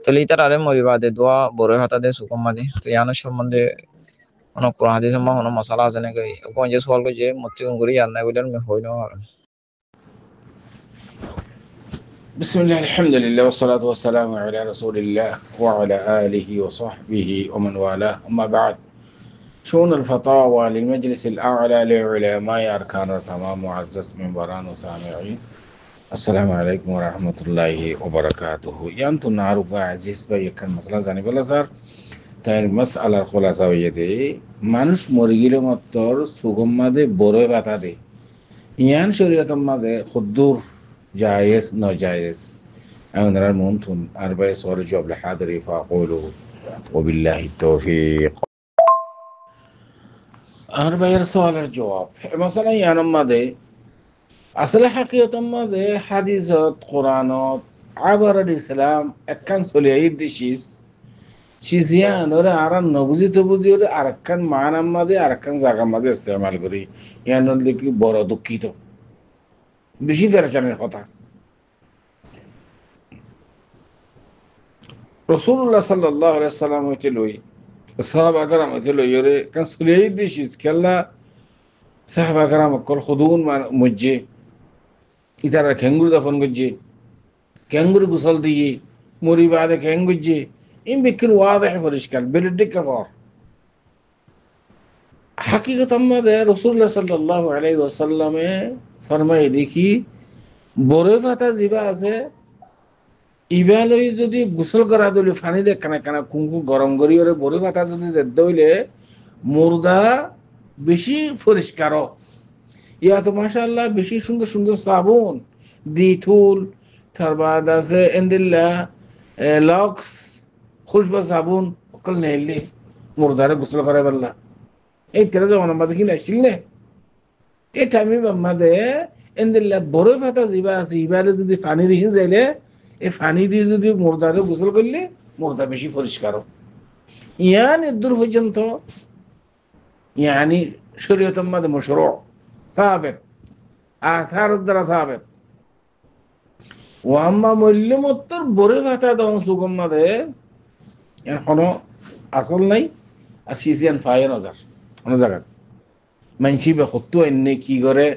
তাহলে ইতার আরে মরিবাদে দোয়া বড় হাতা দে সুকম মাদি তো ইয়ানোর সম্বন্ধে কোনো কোরআন হাদিস মা কোনো মশালা আছে নাকি কোন যে সওয়াল করে যে মতি করে ইয়ান না বলেন মে হই না আর بسم الله الحمد لله والصلاة والسلام على رسول الله وعلى آله وصحبه ومن والاه أما بعد شؤون الفتاوى للمجلس الأعلى لعلماء أركان التمام معزز من بران وسامعين السلام عليكم ورحمة الله وبركاته يانتو نعرف عزيز بيكن مسألة زاني بلا صار তাই মাসআলার খোলাসা হয়ে দেয় মানুষ মরে গেলে মাত্র সুগম মাদে বড় বাতা দে ইয়ান শরীয়ত মাদে খুদ্দুর জায়েজ নাজায়েজ أنا المنتن أربعة صور جواب لحاضري فأقوله وبالله التوفيق أربعة صور الجواب مثلا يعني ماذا أصل حقيقة ماذا حديثات قرآنات عبر الإسلام أكان سوليد شيس شيزيان ولا أران نبوزي تبوزي ولا أركان معنا ماذا أركان زاغا ماذا استعمال كري يعني نلقي بورا دكيتو بشي فرشان الخطأ রসুল্লাহ সাল্লাল্লাহু আলাইহি সাল্লাম হইতে লই সাহাবা کرام হইতে লই রে কান সুলিয়াই দিশিস কেল্লা সাহাবা کرام কল খুদুন মুজ্জে ইতারা খেঙ্গুর দফন গজ্জে খেঙ্গুর গুসল দিয়ে মুরি বাদে খেঙ্গুজ্জে ইন বিকিন ওয়াদিহ পরিষ্কার বেলডি কবর হাকিকত আমাদের রসুল্লাহ সাল্লাল্লাহু আলাইহি ওয়াসাল্লামে ফরমাই দেখি বড় কথা জিবা আছে ইবালই যদি গোসল করা দিলে পানি দে কানা কানা কুঙ্কু গরম করি ওরে বড় কথা যদি দইলে মুর্দা বেশি পরিষ্কার ইয়া তো মাশাআল্লাহ বেশি সুন্দর সুন্দর সাবুন দিথুল তারবাদ আছে এন্দিল্লা লক্স খুশবা সাবুন অকল নেইলে মুর্দারে গোসল করে বললা এই তেরা যখন আমাদের কিনা আসছিল না এই টাইমে আমাদের এন্দিল্লা বড় কথা জিবা আছে ইবালে যদি পানি রেখে যাইলে এই পানি দিয়ে যদি মুর্দারে গোসল করলে মুর্দা বেশি পরিষ্কার ইয়ান দূর পর্যন্ত ইয়ানি শরীয়তের মধ্যে মশরু সাহাবেত আসার দ্বারা সাহাবেত ও আম্মা মূল্যমত্তর বড় ভাতা দেওয়া সুগম মাদে এখনো আসল নাই আর সিসিয়ান ফায় নজার অন্য জায়গা মানসি বা সত্য এনে কি করে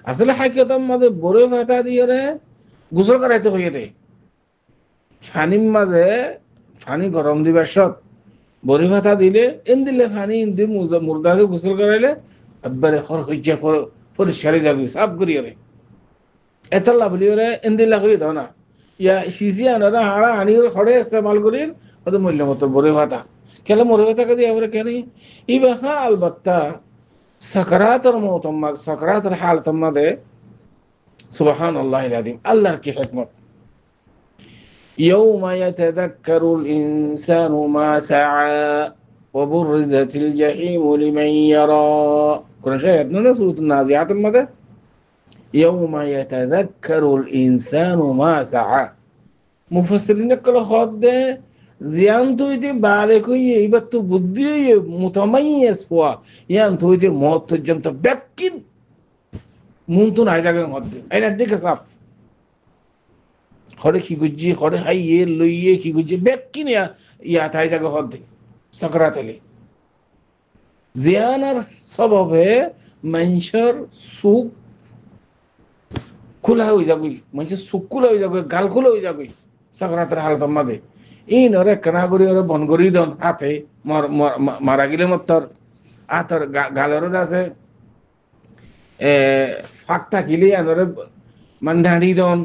আসলে হাকিকতের মধ্যে বড় ভাতা দিয়ে রে গোসল করাইতে হয়ে রে ফানির মাঝে ফানি গরম দিবার সত বড়ি ভাতা দিলে এন দিলে ফানি ইন্দি মুর্দাকে গোসল করাইলে একবারে খর হইয়া পরিষ্কারই যাবি সাফ করিয়ে রে এতাল্লা বলি রে এন দিল্লা কই দাও না ইয়া সিসি আনারা হাড়া আনি খড়ে ইস্তেমাল করির ওদের মূল্য মতো বড়ি ভাতা কেলে মরে ভাতাকে দিয়ে আবার কেন ইবা হ্যাঁ আলবাত্তা সাকরাতের মৌতম্মাদ সাকরাতের হাল তোমাদে সুবহানাল্লাহ আযীম আল্লাহর কি হিকমত يوم يتذكر الإنسان ما سعى وبرزت الجحيم لمن يرى كنا شاهدنا سورة النازعات المدى يوم يتذكر الإنسان ما سعى مفسرين كل خد زيانتو يتي بالكو يبتو بدي متميز فوا يانتو يتي موت جنت بكين مونتون عايزاك مد اين اديك صف খড়ে কি গুজি খড়ে হাইয়ে লইয়ে কি গুজি বেক কিনিয়া ইয়া তাই জায়গা হদ্দে সকরাতেলি জিয়ানার সববে মানুষের সুখ খোলা হয়ে যাবই মানুষের সুখ খোলা হয়ে যাবে গাল খোলা হয়ে যাবে সকরাতের হালত মাঝে এই নরে কানাগরি ওরে বনগরি দন হাতে মারা গেলে মতর আতর গালের আছে ফাঁক থাকিলে আনরে মান্ডাড়ি দন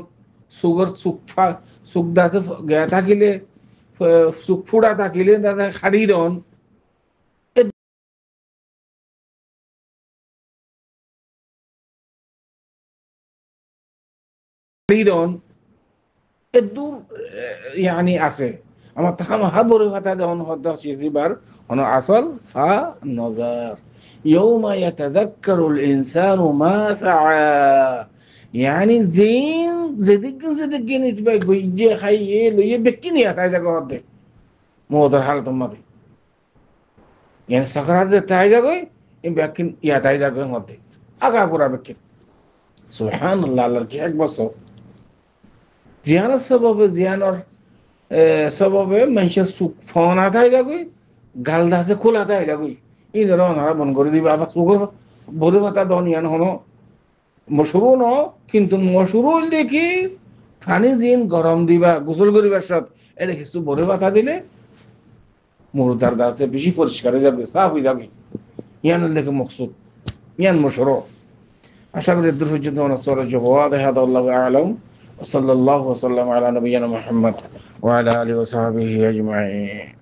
সুগর সুখ দাসে গয়া থাকিলে সুখ ফুড়া থাকিলে দাসে খাড়ি দন দন এদুর ইয়ানি আছে আমার তাহাম হাবরে কথা দেন হদ্দা সিজিবার অন আসল ফা নজর ইয়াউমা ইয়াতাযাক্কারুল ইনসানু মা সাআ يعني زين زدقين يتبقى يجي خيل ويبكيني يا جاكو هدي مو هذا الحالة الماضي يعني سكرات زي تاي جاكو إن بكين يا تاي جاكو هدي أكا كورا بكين سبحان الله الله كي حق بصو زيانة السبب زيانة সববে মানুষের সুখ ফোন আতাই যাগুই গালদা আছে খোলা আতাই যাগুই এই ধরো ওনারা মন করে দিবে আবার সুগর বরে ভাতা দন ইয়ান হনো মশুরু ন কিন্তু মশুরু দেখি পানি জিন গরম দিবা গোসল করিবার সাথ এটা কিছু বরে ভাতা দিলে মুরদার দাসে বেশি পরিষ্কার হয়ে যাবে সাফ হয়ে যাবে ইয়ান দেখে মকসুদ ইয়ান মশুরু আশা করি দূর পর্যন্ত আমার সরে যাবো هذا والله أعلم وصلى الله وسلم على نبينا محمد وعلى آله وصحبه أجمعين